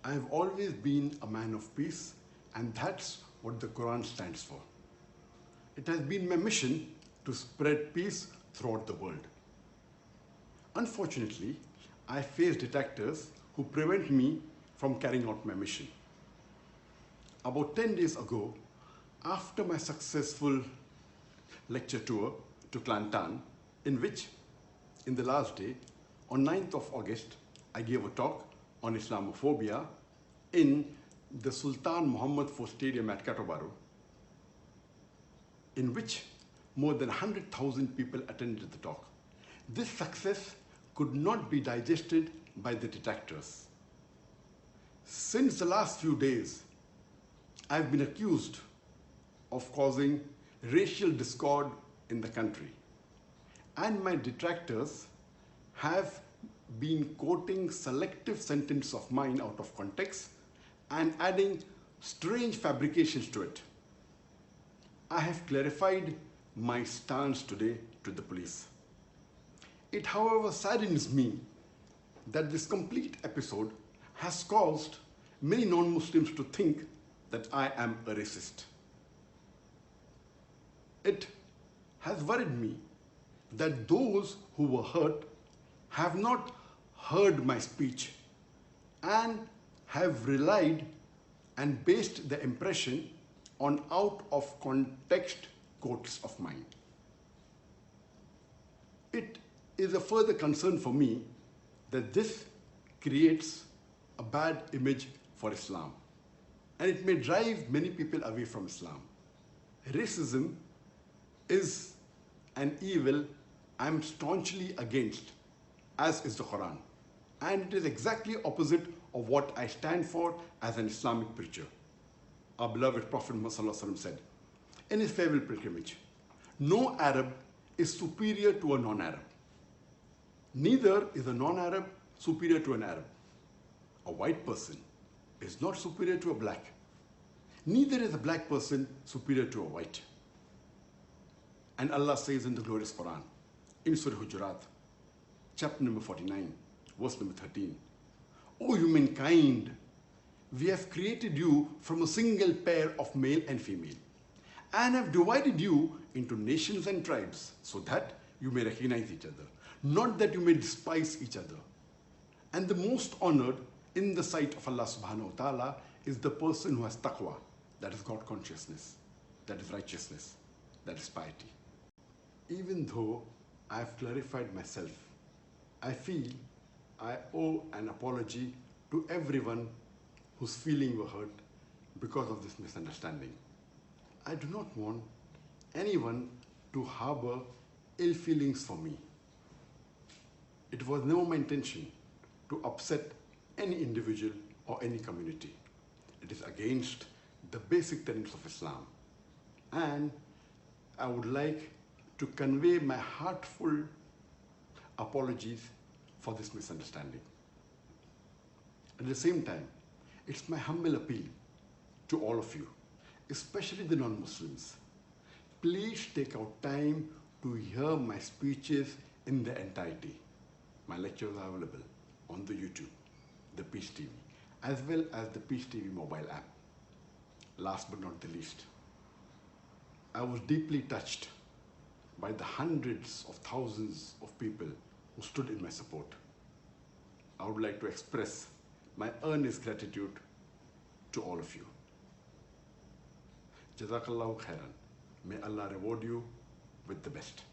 I have always been a man of peace, and that's what the Quran stands for. It has been my mission to spread peace throughout the world. Unfortunately, I face detractors who prevent me from carrying out my mission. About 10 days ago, after my successful lecture tour to Kelantan, in which, in the last day, on 9th of August, I gave a talk on Islamophobia in the Sultan Muhammad IV Stadium at Katobaru, in which more than 100,000 people attended the talk. This success could not be digested by the detractors. Since the last few days, I've been accused of causing racial discord in the country. And my detractors have been quoting selective sentences of mine out of context and adding strange fabrications to it. I have clarified my stance today to the police. It, however, saddens me that this complete episode has caused many non-Muslims to think that I am a racist. It has worried me that those who were hurt have not heard my speech and have relied and based their impression on out of context quotes of mine. It is a further concern for me that this creates a bad image for Islam, and it may drive many people away from Islam. Racism is an evil I'm staunchly against, as is the Quran, and it is exactly opposite of what I stand for as an Islamic preacher. Our beloved Prophet Muhammad said in his farewell pilgrimage, "No Arab is superior to a non-Arab. Neither is a non-Arab superior to an Arab. A white person is not superior to a black. Neither is a black person superior to a white." And Allah says in the glorious Quran, in Surah Hujurat, chapter number 49, verse number 13, "O humankind, we have created you from a single pair of male and female, and have divided you into nations and tribes so that you may recognize each other, not that you may despise each other. And the most honored in the sight of Allah subhanahu wa ta'ala is the person who has taqwa, that is God consciousness, that is righteousness, that is piety." Even though I have clarified myself, I feel I owe an apology to everyone whose feelings were hurt because of this misunderstanding. I do not want anyone to harbor ill feelings for me. It was never my intention to upset any individual or any community. It is against the basic tenets of Islam. And I would like to convey my heartfelt apologies for this misunderstanding. At the same time, it's my humble appeal to all of you, especially the non-Muslims. Please take out time to hear my speeches in their entirety. My lectures are available on the YouTube, the Peace TV, as well as the Peace TV mobile app. Last but not the least, I was deeply touched by the hundreds of thousands of people who stood in my support. I would like to express my earnest gratitude to all of you. Jazakallahu khairan. May Allah reward you with the best.